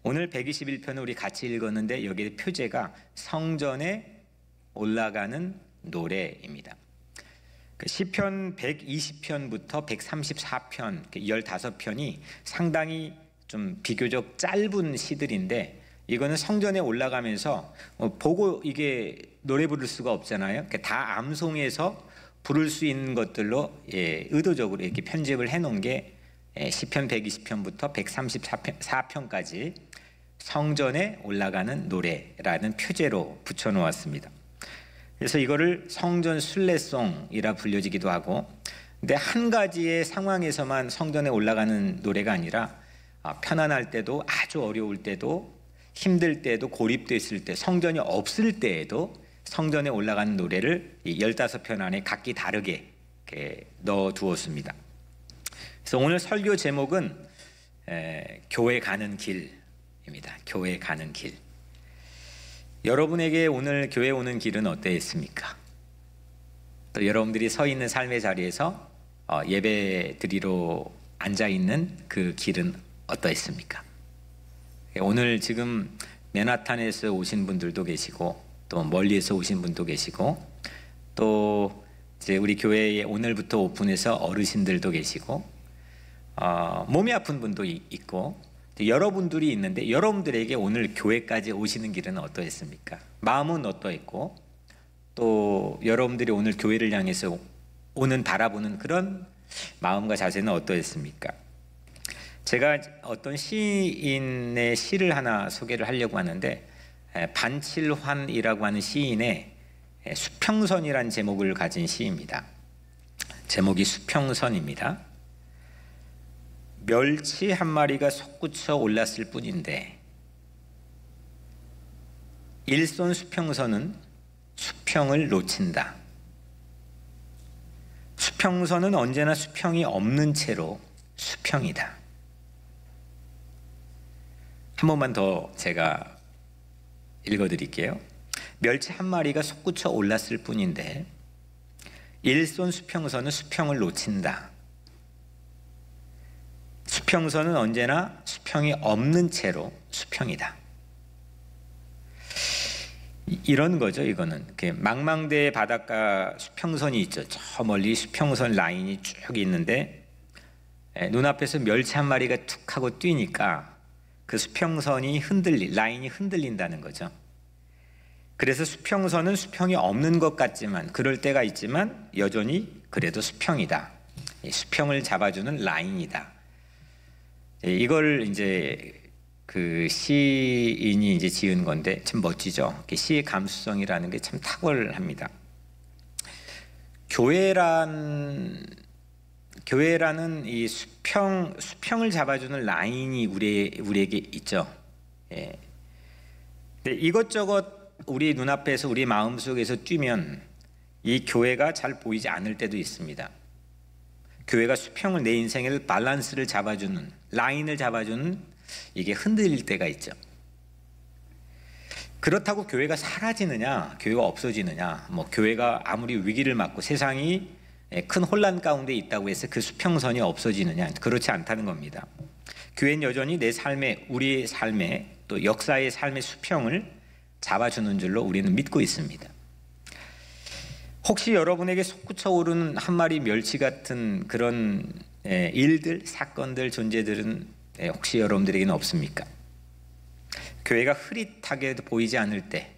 오늘 121편을 우리 같이 읽었는데 여기에 표제가 성전에 올라가는 노래입니다. 시편 120편부터 134편, 15편이 상당히 좀 비교적 짧은 시들인데, 이거는 성전에 올라가면서 보고 이게 노래 부를 수가 없잖아요. 다 암송해서 부를 수 있는 것들로 의도적으로 이렇게 편집을 해놓은 게 시편 120편부터 134편까지 성전에 올라가는 노래라는 표제로 붙여놓았습니다. 그래서 이거를 성전 순례송이라 불려지기도 하고, 근데 한 가지의 상황에서만 성전에 올라가는 노래가 아니라 편안할 때도, 아주 어려울 때도, 힘들 때도, 고립됐을 때, 성전이 없을 때에도 성전에 올라가는 노래를 이 15편 안에 각기 다르게 넣어두었습니다. 그래서 오늘 설교 제목은 교회 가는 길입니다. 교회 가는 길. 여러분에게 오늘 교회 오는 길은 어떠했습니까? 또 여러분들이 서 있는 삶의 자리에서 예배 드리러 앉아 있는 그 길은 어떠했습니까? 오늘 지금 맨하탄에서 오신 분들도 계시고, 또 멀리에서 오신 분도 계시고, 또 이제 우리 교회에 오늘부터 오픈해서 어르신들도 계시고, 몸이 아픈 분도 있고, 여러분들이 있는데, 여러분들에게 오늘 교회까지 오시는 길은 어떠했습니까? 마음은 어떠했고, 또 여러분들이 오늘 교회를 향해서 오는 바라보는 그런 마음과 자세는 어떠했습니까? 제가 어떤 시인의 시를 하나 소개를 하려고 하는데, 반칠환이라고 하는 시인의 수평선이라는 제목을 가진 시입니다. 제목이 수평선입니다. 멸치 한 마리가 솟구쳐 올랐을 뿐인데 일손 수평선은 수평을 놓친다. 수평선은 언제나 수평이 없는 채로 수평이다. 한 번만 더 제가 읽어드릴게요. 멸치 한 마리가 솟구쳐 올랐을 뿐인데 일손 수평선은 수평을 놓친다. 수평선은 언제나 수평이 없는 채로 수평이다. 이런 거죠. 이거는 망망대해 바닷가 수평선이 있죠. 저 멀리 수평선 라인이 쭉 있는데 눈앞에서 멸치 한 마리가 툭 하고 뛰니까 그 수평선이 라인이 흔들린다는 거죠. 그래서 수평선은 수평이 없는 것 같지만, 그럴 때가 있지만 여전히 그래도 수평이다. 수평을 잡아주는 라인이다. 이걸 이제 그 시인이 이제 지은 건데 참 멋지죠. 시의 감수성이라는 게 참 탁월합니다. 교회라는 이 수평을 잡아주는 라인이 우리에게 있죠. 근데 이것저것 우리 눈앞에서, 우리 마음속에서 뛰면 이 교회가 잘 보이지 않을 때도 있습니다. 교회가 수평을, 내 인생을 밸런스를 잡아주는, 라인을 잡아주는, 이게 흔들릴 때가 있죠. 그렇다고 교회가 사라지느냐, 교회가 없어지느냐, 교회가 아무리 위기를 맞고 세상이 큰 혼란 가운데 있다고 해서 그 수평선이 없어지느냐, 그렇지 않다는 겁니다. 교회는 여전히 내 삶의, 우리의 삶의, 또 역사의 삶의 수평을 잡아주는 줄로 우리는 믿고 있습니다. 혹시 여러분에게 솟구쳐 오르는 한 마리 멸치 같은 그런 일들, 사건들, 존재들은 혹시 여러분들에게는 없습니까? 교회가 흐릿하게 보이지 않을 때,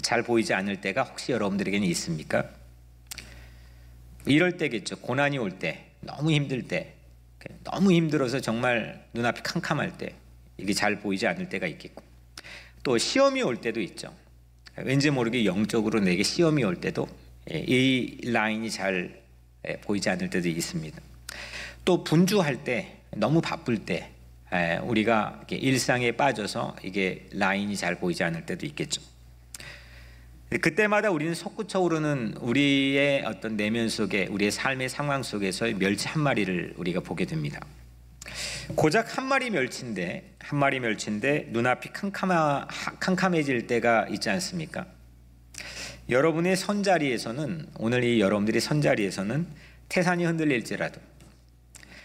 잘 보이지 않을 때가 혹시 여러분들에게는 있습니까? 이럴 때겠죠. 고난이 올 때, 너무 힘들 때, 너무 힘들어서 정말 눈앞이 캄캄할 때, 이게 잘 보이지 않을 때가 있겠고, 또 시험이 올 때도 있죠. 왠지 모르게 영적으로 내게 시험이 올 때도 이 라인이 잘 보이지 않을 때도 있습니다. 또 분주할 때, 너무 바쁠 때, 우리가 일상에 빠져서 이게 라인이 잘 보이지 않을 때도 있겠죠. 그때마다 우리는 솟구쳐 오르는 우리의 어떤 내면 속에, 우리의 삶의 상황 속에서 멸치 한 마리를 우리가 보게 됩니다. 고작 한 마리 멸치인데 눈앞이 캄캄해질 때가 있지 않습니까? 여러분의 선자리에서는, 오늘 이 여러분들의 선자리에서는 태산이 흔들릴지라도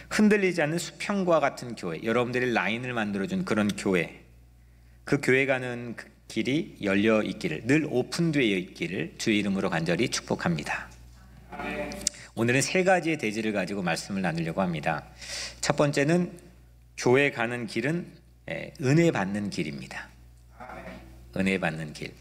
흔들리지 않는 수평과 같은 교회, 여러분들의 라인을 만들어준 그런 교회, 그 교회 가는 그 길이 열려 있기를, 늘 오픈되어 있기를 주의 이름으로 간절히 축복합니다. 오늘은 세 가지의 대지를 가지고 말씀을 나누려고 합니다. 첫 번째는 교회 가는 길은 은혜 받는 길입니다. 은혜 받는 길.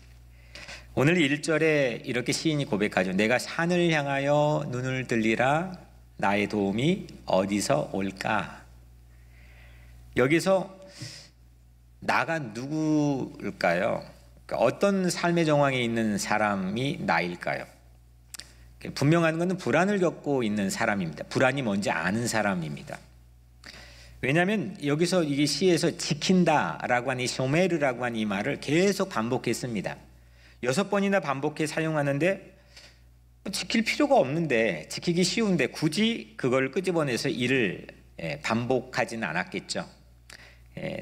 오늘 1절에 이렇게 시인이 고백하죠. 내가 산을 향하여 눈을 들리라 나의 도움이 어디서 올까? 여기서 나가 누구일까요? 그러니까 어떤 삶의 정황에 있는 사람이 나일까요? 분명한 것은 불안을 겪고 있는 사람입니다. 불안이 뭔지 아는 사람입니다. 왜냐하면 여기서 이 시에서 지킨다라고 하는 이 쇼메르라고 하는 이 말을 계속 반복했습니다. 6번이나 반복해 사용하는데 지킬 필요가 없는데, 지키기 쉬운데 굳이 그걸 끄집어내서 이를 반복하지는 않았겠죠.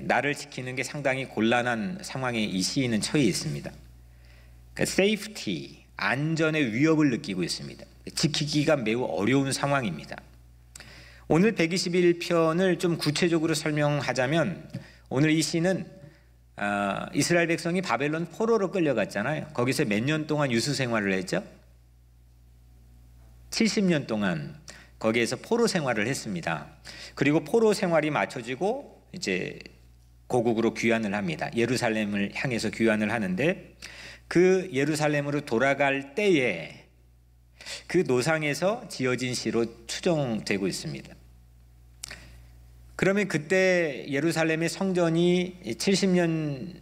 나를 지키는 게 상당히 곤란한 상황에 이 시인은 처해 있습니다. 그러니까 safety, 안전의 위협을 느끼고 있습니다. 지키기가 매우 어려운 상황입니다. 오늘 121편을 좀 구체적으로 설명하자면, 오늘 이 시는 이스라엘 백성이 바벨론 포로로 끌려갔잖아요. 거기서 몇 년 동안 유수 생활을 했죠? 70년 동안 거기에서 포로 생활을 했습니다. 그리고 포로 생활이 마쳐지고 이제 고국으로 귀환을 합니다. 예루살렘을 향해서 귀환을 하는데, 그 예루살렘으로 돌아갈 때에 그 노상에서 지어진 시로 추정되고 있습니다. 그러면 그때 예루살렘의 성전이 70년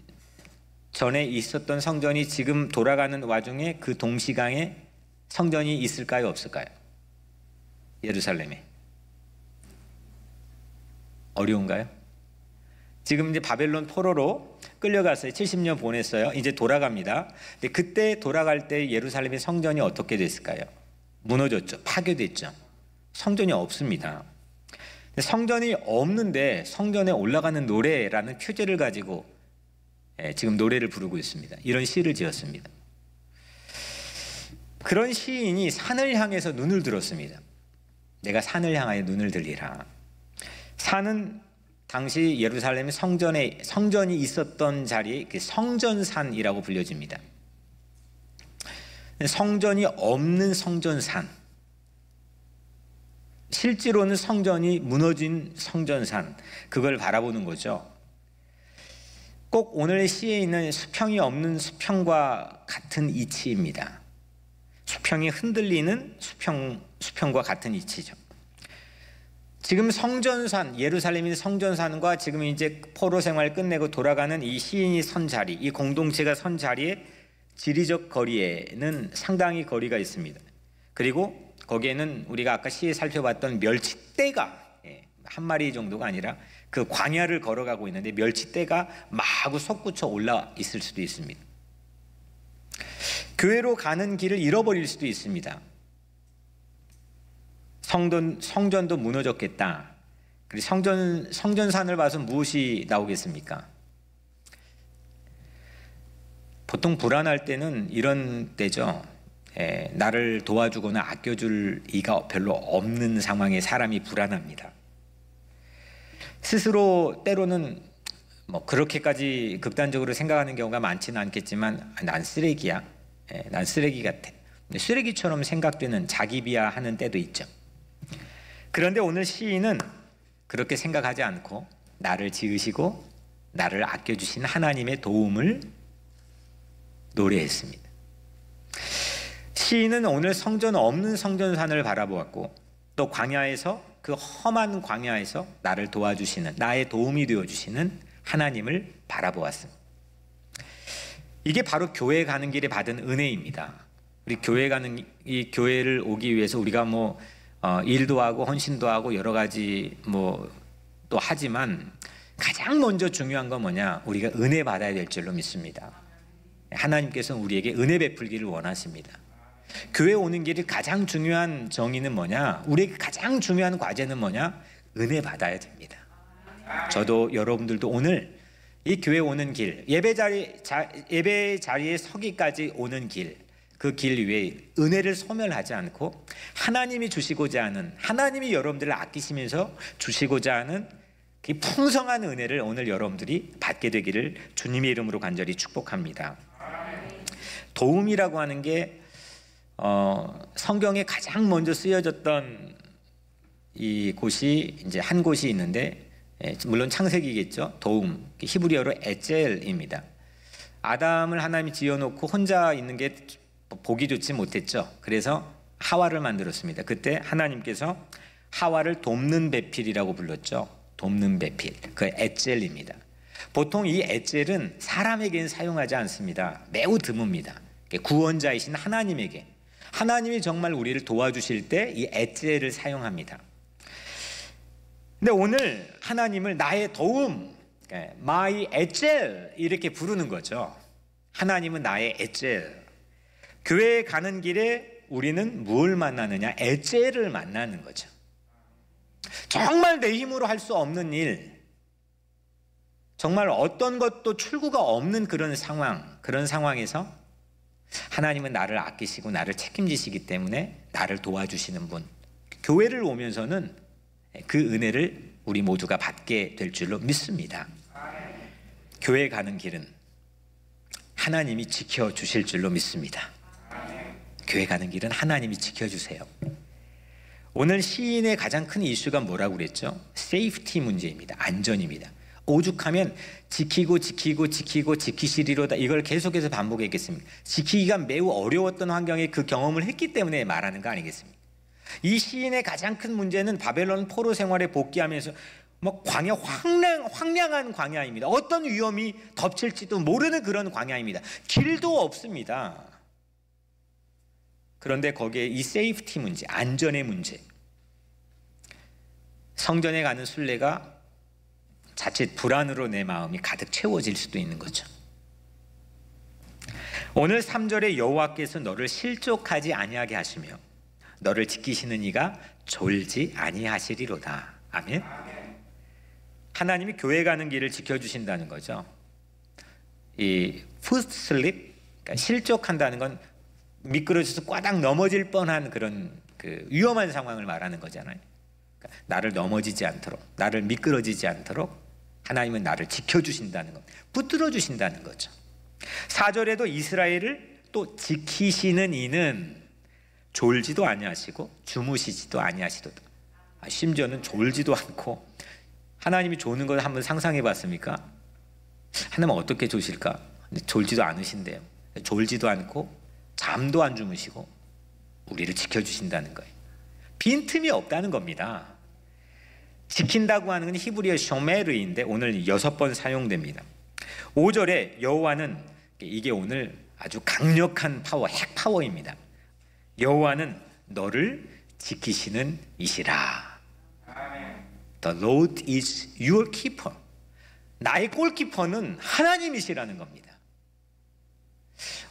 전에 있었던 성전이 지금 돌아가는 와중에 그 동시강에 성전이 있을까요, 없을까요? 예루살렘에. 어려운가요? 지금 이제 바벨론 포로로 끌려갔어요. 70년 보냈어요. 이제 돌아갑니다. 근데 그때 돌아갈 때 예루살렘의 성전이 어떻게 됐을까요? 무너졌죠. 파괴됐죠. 성전이 없습니다. 성전이 없는데 성전에 올라가는 노래라는 표제를 가지고 지금 노래를 부르고 있습니다. 이런 시를 지었습니다. 그런 시인이 산을 향해서 눈을 들었습니다. 내가 산을 향하여 눈을 들리라. 산은 당시 예루살렘의 성전이 있었던 자리, 성전산이라고 불려집니다. 성전이 없는 성전산, 실제로는 성전이 무너진 성전산, 그걸 바라보는 거죠. 꼭 오늘의 시에 있는 수평이 없는 수평과 같은 이치입니다. 수평이 흔들리는 수평과 같은 이치죠. 지금 성전산, 예루살렘의 성전산과 지금 이제 포로 생활 끝내고 돌아가는 이 시인이 선 자리, 이 공동체가 선 자리에 지리적 거리에는 상당히 거리가 있습니다. 그리고 거기에는 우리가 아까 시에 살펴봤던 멸치떼가 한 마리 정도가 아니라 그 광야를 걸어가고 있는데 멸치떼가 마구 솟구쳐 올라 있을 수도 있습니다. 교회로 가는 길을 잃어버릴 수도 있습니다. 성전도 무너졌겠다. 그리고 성전산을 봐서 무엇이 나오겠습니까? 보통 불안할 때는 이런 때죠. 나를 도와주거나 아껴줄 이가 별로 없는 상황에 사람이 불안합니다. 스스로 때로는 뭐 그렇게까지 극단적으로 생각하는 경우가 많지는 않겠지만, 난 쓰레기야. 난 쓰레기 같아. 쓰레기처럼 생각되는, 자기 비하하는 때도 있죠. 그런데 오늘 시인은 그렇게 생각하지 않고 나를 지으시고 나를 아껴주신 하나님의 도움을 노래했습니다. 시인은 오늘 성전 없는 성전산을 바라보았고, 또 광야에서, 그 험한 광야에서 나를 도와주시는, 나의 도움이 되어주시는 하나님을 바라보았습니다. 이게 바로 교회 가는 길에 받은 은혜입니다. 우리 이 교회를 오기 위해서 우리가 일도 하고 헌신도 하고 여러 가지 또 하지만 가장 먼저 중요한 건 뭐냐? 우리가 은혜 받아야 될 줄로 믿습니다. 하나님께서는 우리에게 은혜 베풀기를 원하십니다. 교회 오는 길이 가장 중요한 정의는 뭐냐? 우리에게 가장 중요한 과제는 뭐냐? 은혜 받아야 됩니다. 저도 여러분들도 오늘 이 교회 오는 길, 예배 자리에 서기까지 오는 길, 그 길 위에 은혜를 소멸하지 않고 하나님이 주시고자 하는, 하나님이 여러분들을 아끼시면서 주시고자 하는 그 풍성한 은혜를 오늘 여러분들이 받게 되기를 주님의 이름으로 간절히 축복합니다. 도움이라고 하는 게 성경에 가장 먼저 쓰여졌던 이 곳이 이제 한 곳이 있는데, 물론 창세기겠죠. 도움, 히브리어로 에젤입니다. 아담을 하나님이 지어놓고 혼자 있는 게 보기 좋지 못했죠. 그래서 하와를 만들었습니다. 그때 하나님께서 하와를 돕는 배필이라고 불렀죠. 돕는 배필, 그 에젤입니다. 보통 이 에젤은 사람에게는 사용하지 않습니다. 매우 드뭅니다. 구원자이신 하나님에게, 하나님이 정말 우리를 도와주실 때 이 에젤을 사용합니다. 근데 오늘 하나님을 나의 도움, my 에젤 이렇게 부르는 거죠. 하나님은 나의 에젤. 교회에 가는 길에 우리는 뭘 만나느냐? 에젤을 만나는 거죠. 정말 내 힘으로 할 수 없는 일, 정말 어떤 것도 출구가 없는 그런 상황에서 하나님은 나를 아끼시고 나를 책임지시기 때문에 나를 도와주시는 분, 교회를 오면서는 그 은혜를 우리 모두가 받게 될 줄로 믿습니다. 교회 가는 길은 하나님이 지켜주실 줄로 믿습니다. 교회 가는 길은 하나님이 지켜주세요. 오늘 시인의 가장 큰 이슈가 뭐라고 그랬죠? 세이프티 문제입니다. 안전입니다. 오죽하면 지키시리로다, 이걸 계속해서 반복했겠습니까? 지키기가 매우 어려웠던 환경에 그 경험을 했기 때문에 말하는 거 아니겠습니까? 이 시인의 가장 큰 문제는 바벨론 포로 생활에 복귀하면서 광야, 황량한 광야입니다. 어떤 위험이 덮칠지도 모르는 그런 광야입니다. 길도 없습니다. 그런데 거기에 이 세이프티 문제, 안전의 문제, 성전에 가는 순례가 자칫 불안으로 내 마음이 가득 채워질 수도 있는 거죠. 오늘 3절에 여호와께서 너를 실족하지 아니하게 하시며 너를 지키시는 이가 졸지 아니하시리로다. 아멘. 하나님이 교회 가는 길을 지켜주신다는 거죠. 이 foot slip, 그러니까 실족한다는 건 미끄러져서 꽈당 넘어질 뻔한 그런 그 위험한 상황을 말하는 거잖아요. 그러니까 나를 넘어지지 않도록, 나를 미끄러지지 않도록 하나님은 나를 지켜주신다는 것, 붙들어 주신다는 거죠. 4절에도 이스라엘을 또 지키시는 이는 졸지도 아니하시고 주무시지도 아니하시도다. 심지어는 졸지도 않고, 하나님이 조는 걸 한번 상상해 봤습니까? 하나님은 어떻게 조실까? 졸지도 않으신대요. 졸지도 않고 잠도 안 주무시고 우리를 지켜주신다는 거예요. 빈틈이 없다는 겁니다. 지킨다고 하는 건 히브리어 쇼메르인데 오늘 6번 사용됩니다. 5절에 여호와는, 이게 오늘 아주 강력한 파워, 핵 파워입니다. 여호와는 너를 지키시는 이시라. The Lord is your keeper. 나의 골키퍼는 하나님이시라는 겁니다.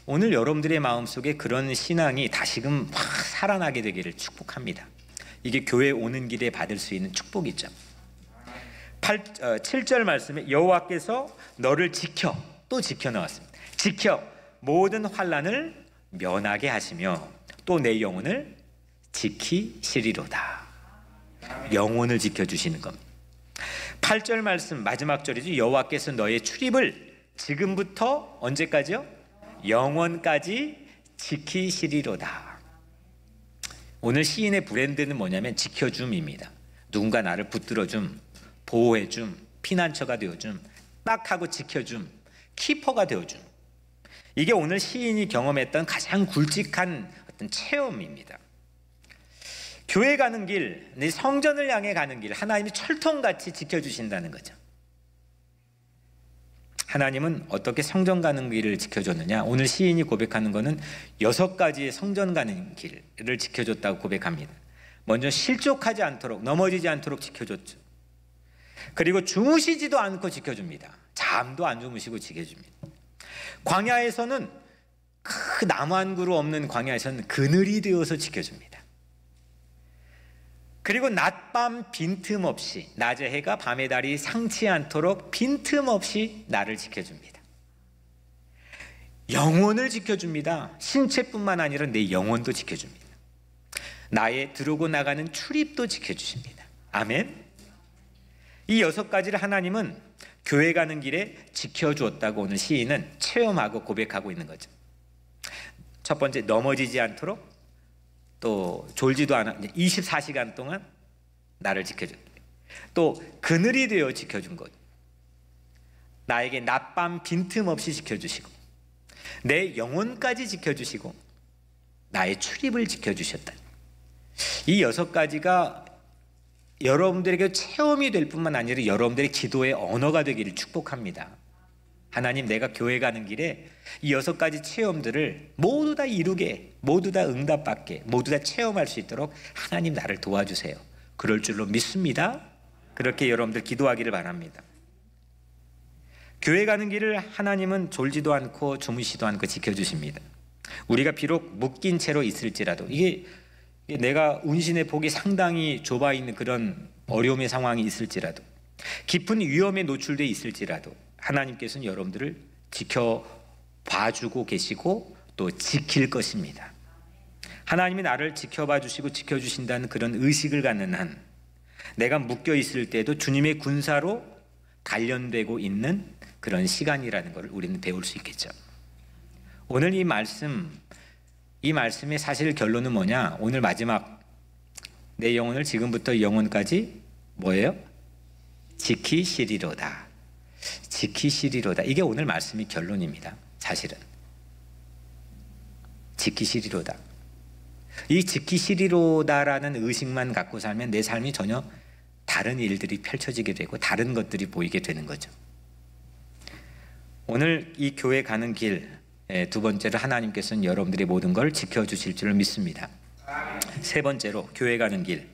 오늘 여러분들의 마음속에 그런 신앙이 다시금 확 살아나게 되기를 축복합니다. 이게 교회 오는 길에 받을 수 있는 축복이죠. 7절 말씀에 여호와께서 너를 지켜, 또 지켜 나왔습니다. 지켜 모든 환난을 면하게 하시며 또 내 영혼을 지키시리로다. 영혼을 지켜주시는 겁니다. 8절 말씀 마지막 절이죠. 여호와께서 너의 출입을 지금부터 언제까지요? 영원까지 지키시리로다. 오늘 시인의 브랜드는 뭐냐면 지켜줌입니다. 누군가 나를 붙들어줌, 보호해줌, 피난처가 되어줌, 딱 하고 지켜줌, 키퍼가 되어줌. 이게 오늘 시인이 경험했던 가장 굵직한 어떤 체험입니다. 교회 가는 길, 성전을 향해 가는 길, 하나님이 철통같이 지켜주신다는 거죠. 하나님은 어떻게 성전 가는 길을 지켜줬느냐? 오늘 시인이 고백하는 것은 6가지의 성전 가는 길을 지켜줬다고 고백합니다. 먼저 실족하지 않도록, 넘어지지 않도록 지켜줬죠. 그리고 주무시지도 않고 지켜줍니다. 잠도 안 주무시고 지켜줍니다. 광야에서는 그 나무 한 그루 없는 광야에서는 그늘이 되어서 지켜줍니다. 그리고 낮밤 빈틈없이, 낮의 해가 밤의 달이 상치 않도록 빈틈없이 나를 지켜줍니다. 영혼을 지켜줍니다. 신체뿐만 아니라 내 영혼도 지켜줍니다. 나의 들어오고 나가는 출입도 지켜주십니다. 아멘. 이 6가지를 하나님은 교회 가는 길에 지켜주었다고 오늘 시인은 체험하고 고백하고 있는 거죠. 첫 번째, 넘어지지 않도록, 또 졸지도 않아 24시간 동안 나를 지켜줬다. 또 그늘이 되어 지켜준 것, 나에게 낮밤 빈틈없이 지켜주시고 내 영혼까지 지켜주시고 나의 출입을 지켜주셨다. 이 6가지가 여러분들에게 체험이 될 뿐만 아니라 여러분들의 기도의 언어가 되기를 축복합니다. 하나님, 내가 교회 가는 길에 이 6가지 체험들을 모두 다 이루게, 모두 다 응답받게, 모두 다 체험할 수 있도록 하나님 나를 도와주세요. 그럴 줄로 믿습니다. 그렇게 여러분들 기도하기를 바랍니다. 교회 가는 길을 하나님은 졸지도 않고 주무시도 않고 지켜주십니다. 우리가 비록 묶인 채로 있을지라도, 이게 내가 운신의 복이 상당히 좁아 있는 그런 어려움의 상황이 있을지라도, 깊은 위험에 노출되어 있을지라도 하나님께서는 여러분들을 지켜봐주고 계시고 또 지킬 것입니다. 하나님이 나를 지켜봐 주시고 지켜주신다는 그런 의식을 갖는 한, 내가 묶여 있을 때도 주님의 군사로 단련되고 있는 그런 시간이라는 것을 우리는 배울 수 있겠죠. 오늘 이 말씀의 사실 결론은 뭐냐? 오늘 마지막, 내 영혼을 지금부터 영혼까지 뭐예요? 지키시리로다. 지키시리로다. 이게 오늘 말씀의 결론입니다. 사실은 지키시리로다. 이 지키시리로다라는 의식만 갖고 살면 내 삶이 전혀 다른 일들이 펼쳐지게 되고 다른 것들이 보이게 되는 거죠. 오늘 이 교회 가는 길, 두 번째로 하나님께서는 여러분들의 모든 걸 지켜주실 줄 믿습니다. 세 번째로 교회 가는 길.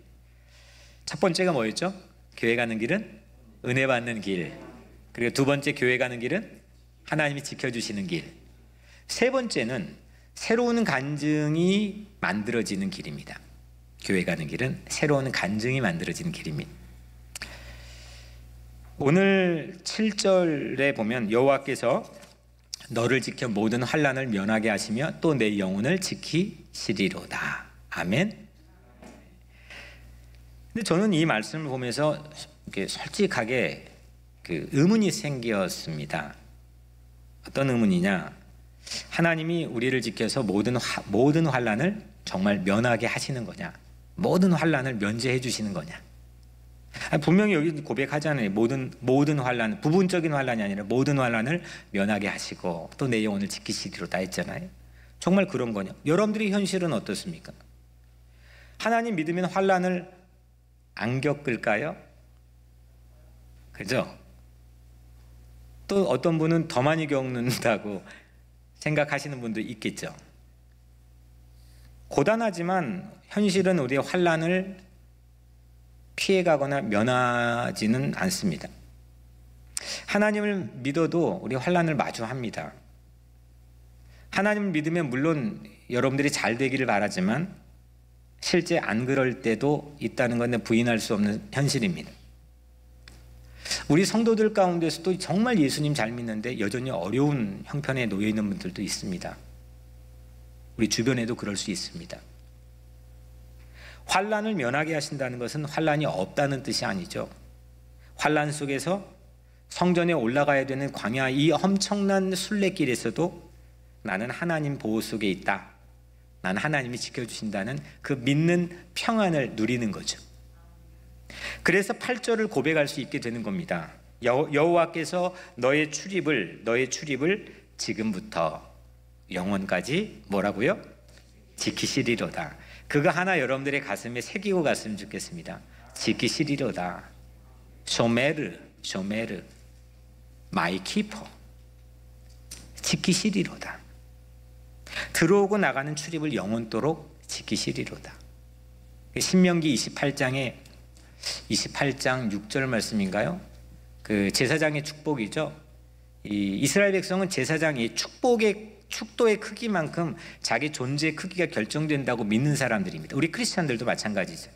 첫 번째가 뭐였죠? 교회 가는 길은 은혜 받는 길. 그리고 두 번째, 교회 가는 길은 하나님이 지켜주시는 길. 세 번째는 새로운 간증이 만들어지는 길입니다. 교회 가는 길은 새로운 간증이 만들어지는 길입니다. 오늘 7절에 보면 여호와께서 너를 지켜 모든 환난을 면하게 하시며 또 내 영혼을 지키시리로다. 아멘. 근데 저는 이 말씀을 보면서 이렇게 솔직하게 의문이 생겼습니다. 어떤 의문이냐? 하나님이 우리를 지켜서 모든 환난을 정말 면하게 하시는 거냐? 모든 환난을 면제해 주시는 거냐? 분명히 여기 고백하잖아요. 모든 환난, 부분적인 환난이 아니라 모든 환난을 면하게 하시고 또 내 영혼을 지키시리로다 했잖아요. 정말 그런 거냐? 여러분들의 현실은 어떻습니까? 하나님 믿으면 환난을 안 겪을까요? 그죠? 또 어떤 분은 더 많이 겪는다고 생각하시는 분도 있겠죠. 고단하지만 현실은 우리의 환난을 피해가거나 면하지는 않습니다. 하나님을 믿어도 우리 환난을 마주합니다. 하나님을 믿으면 물론 여러분들이 잘 되기를 바라지만 실제 안 그럴 때도 있다는 건 부인할 수 없는 현실입니다. 우리 성도들 가운데서도 정말 예수님 잘 믿는데 여전히 어려운 형편에 놓여 있는 분들도 있습니다. 우리 주변에도 그럴 수 있습니다. 환난을 면하게 하신다는 것은 환난이 없다는 뜻이 아니죠. 환난 속에서 성전에 올라가야 되는 광야, 이 엄청난 순례길에서도 나는 하나님 보호 속에 있다, 나는 하나님이 지켜주신다는 그 믿는 평안을 누리는 거죠. 그래서 8절을 고백할 수 있게 되는 겁니다. 여호와께서 너의 출입을 지금부터 영원까지 뭐라고요? 지키시리로다. 그거 하나 여러분들의 가슴에 새기고 갔으면 좋겠습니다. 지키시리로다. 쇼메르 마이 키퍼. 지키시리로다. 들어오고 나가는 출입을 영원토록 지키시리로다. 신명기 28장 6절 말씀인가요? 그 제사장의 축복이죠. 이 이스라엘 백성은 제사장이 축도의 크기만큼 자기 존재의 크기가 결정된다고 믿는 사람들입니다. 우리 크리스찬들도 마찬가지죠.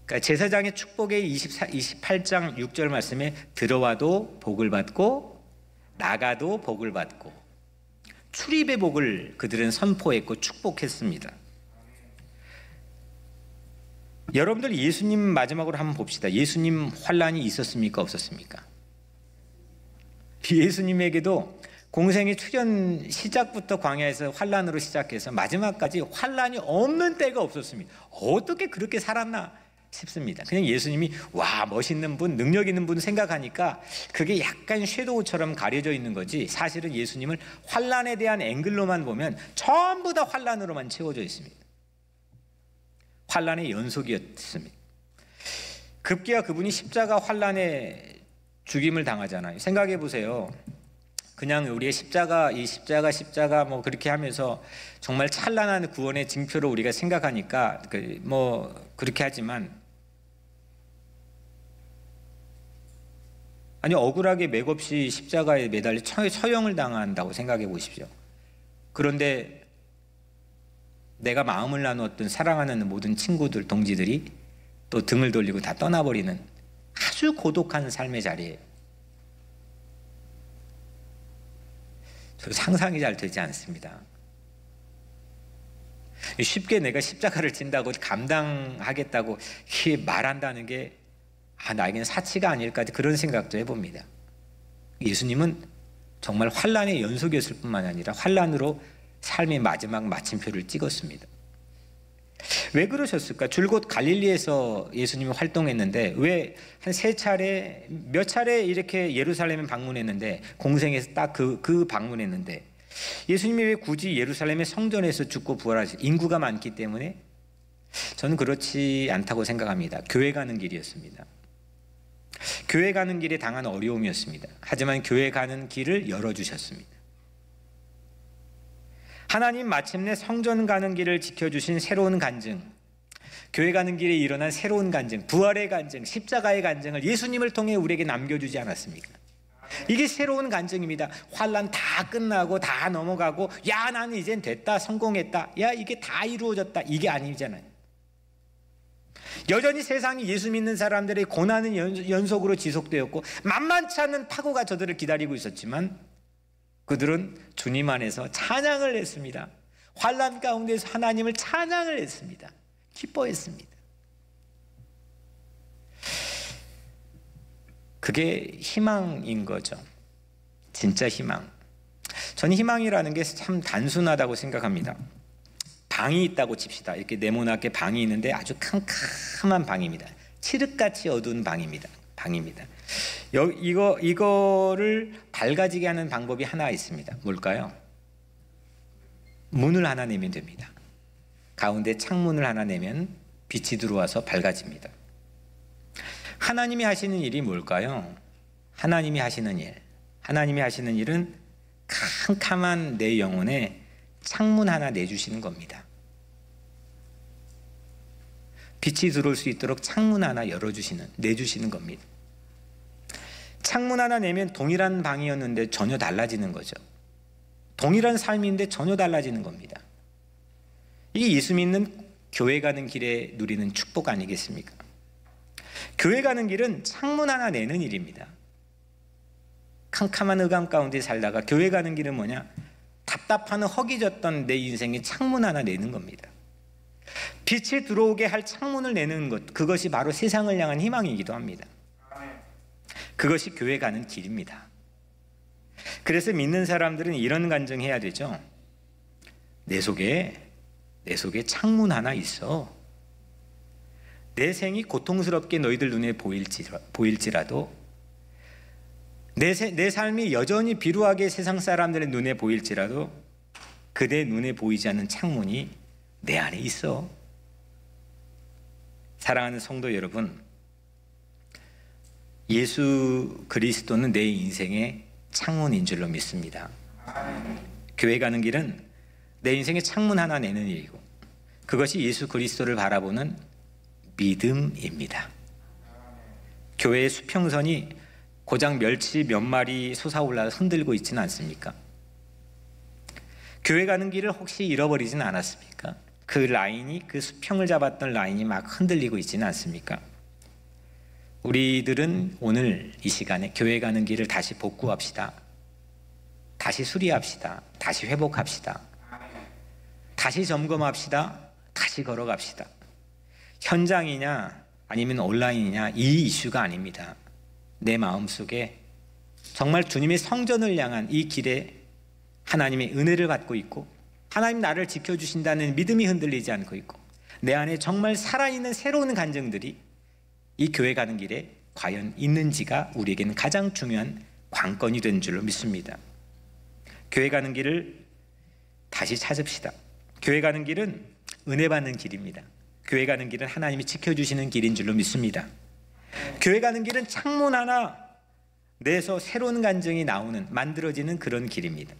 그러니까 제사장의 축복의 28장 6절 말씀에 들어와도 복을 받고 나가도 복을 받고 출입의 복을 그들은 선포했고 축복했습니다. 여러분들 예수님 마지막으로 한번 봅시다. 예수님 환란이 있었습니까? 없었습니까? 예수님에게도 공생의 출현 시작부터 광야에서 환란으로 시작해서 마지막까지 환란이 없는 때가 없었습니다. 어떻게 그렇게 살았나 싶습니다. 그냥 예수님이 와 멋있는 분, 능력 있는 분 생각하니까 그게 약간 섀도우처럼 가려져 있는 거지, 사실은 예수님을 환란에 대한 앵글로만 보면 전부 다 환란으로만 채워져 있습니다. 환란의 연속이었습니다. 급기야 그분이 십자가 환란에 죽임을 당하잖아요. 생각해 보세요. 그냥 우리의 십자가 뭐 그렇게 하면서 정말 찬란한 구원의 징표로 우리가 생각하니까 뭐 그렇게 하지만, 아니 억울하게 맥없이 십자가에 매달려 처형을 당한다고 생각해 보십시오. 그런데 내가 마음을 나누었던 사랑하는 모든 친구들, 동지들이 또 등을 돌리고 다 떠나버리는 아주 고독한 삶의 자리에 상상이 잘 되지 않습니다. 쉽게 내가 십자가를 진다고 감당하겠다고 말한다는 게 나에게는 사치가 아닐까, 그런 생각도 해봅니다. 예수님은 정말 환란의 연속이었을 뿐만 아니라 환란으로 삶의 마지막 마침표를 찍었습니다. 왜 그러셨을까? 줄곧 갈릴리에서 예수님이 활동했는데 왜 한 몇 차례 이렇게 예루살렘에 방문했는데, 공생에서 딱 그 방문했는데 예수님이 왜 굳이 예루살렘의 성전에서 죽고 부활하시? 인구가 많기 때문에? 저는 그렇지 않다고 생각합니다. 교회 가는 길이었습니다. 교회 가는 길에 당한 어려움이었습니다. 하지만 교회 가는 길을 열어주셨습니다. 하나님 마침내 성전 가는 길을 지켜주신 새로운 간증, 교회 가는 길에 일어난 새로운 간증, 부활의 간증, 십자가의 간증을 예수님을 통해 우리에게 남겨주지 않았습니까? 이게 새로운 간증입니다. 환란 다 끝나고 다 넘어가고 야 나는 이젠 됐다, 성공했다, 야 이게 다 이루어졌다, 이게 아니잖아요. 여전히 세상이 예수 믿는 사람들의 고난은 연속으로 지속되었고 만만치 않은 파고가 저들을 기다리고 있었지만 그들은 주님 안에서 찬양을 했습니다. 환난 가운데서 하나님을 찬양을 했습니다. 기뻐했습니다. 그게 희망인 거죠. 진짜 희망. 저는 희망이라는 게 참 단순하다고 생각합니다. 방이 있다고 칩시다. 이렇게 네모나게 방이 있는데 아주 캄캄한 방입니다. 칠흑같이 어두운 방입니다. 이거를 밝아지게 하는 방법이 하나 있습니다. 뭘까요? 문을 하나 내면 됩니다. 가운데 창문을 하나 내면 빛이 들어와서 밝아집니다. 하나님이 하시는 일이 뭘까요? 하나님이 하시는 일은 캄캄한 내 영혼에 창문 하나 내주시는 겁니다. 빛이 들어올 수 있도록 창문 하나 내주시는 겁니다. 창문 하나 내면 동일한 방이었는데 전혀 달라지는 거죠. 동일한 삶인데 전혀 달라지는 겁니다. 이게 예수 믿는 교회 가는 길에 누리는 축복 아니겠습니까? 교회 가는 길은 창문 하나 내는 일입니다. 캄캄한 흑암 가운데 살다가 교회 가는 길은 뭐냐? 답답한 허기졌던 내 인생에 창문 하나 내는 겁니다. 빛이 들어오게 할 창문을 내는 것, 그것이 바로 세상을 향한 희망이기도 합니다. 그것이 교회 가는 길입니다. 그래서 믿는 사람들은 이런 간증해야 되죠. 내 속에 창문 하나 있어. 내 생이 고통스럽게 너희들 눈에 보일지라도, 내 삶이 여전히 비루하게 세상 사람들의 눈에 보일지라도 그대 눈에 보이지 않는 창문이 내 안에 있어. 사랑하는 성도 여러분, 예수 그리스도는 내 인생의 창문인 줄로 믿습니다. 교회 가는 길은 내 인생의 창문 하나 내는 일이고 그것이 예수 그리스도를 바라보는 믿음입니다. 교회의 수평선이 고작 멸치 몇 마리 솟아올라 흔들고 있지는 않습니까? 교회 가는 길을 혹시 잃어버리진 않았습니까? 그 라인이, 그 수평을 잡았던 라인이 막 흔들리고 있지는 않습니까? 우리들은 오늘 이 시간에 교회 가는 길을 다시 복구합시다. 다시 수리합시다. 다시 회복합시다. 다시 점검합시다. 다시 걸어갑시다. 현장이냐 아니면 온라인이냐 이 이슈가 아닙니다. 내 마음속에 정말 주님의 성전을 향한 이 길에 하나님의 은혜를 받고 있고 하나님 나를 지켜주신다는 믿음이 흔들리지 않고 있고 내 안에 정말 살아있는 새로운 간증들이 이 교회 가는 길에 과연 있는지가 우리에게는 가장 중요한 관건이 된 줄로 믿습니다. 교회 가는 길을 다시 찾읍시다. 교회 가는 길은 은혜 받는 길입니다. 교회 가는 길은 하나님이 지켜주시는 길인 줄로 믿습니다. 교회 가는 길은 창문 하나 내서 새로운 간증이 나오는 만들어지는 그런 길입니다.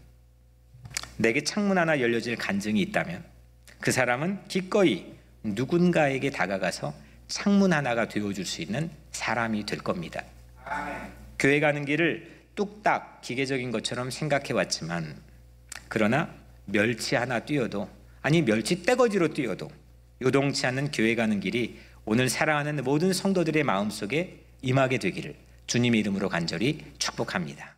내게 창문 하나 열려질 간증이 있다면 그 사람은 기꺼이 누군가에게 다가가서 창문 하나가 되어줄 수 있는 사람이 될 겁니다. 교회 가는 길을 뚝딱 기계적인 것처럼 생각해 왔지만 그러나 멸치 하나 뛰어도 아니 멸치 떼거지로 뛰어도 요동치 않는 교회 가는 길이 오늘 사랑하는 모든 성도들의 마음속에 임하게 되기를 주님의 이름으로 간절히 축복합니다.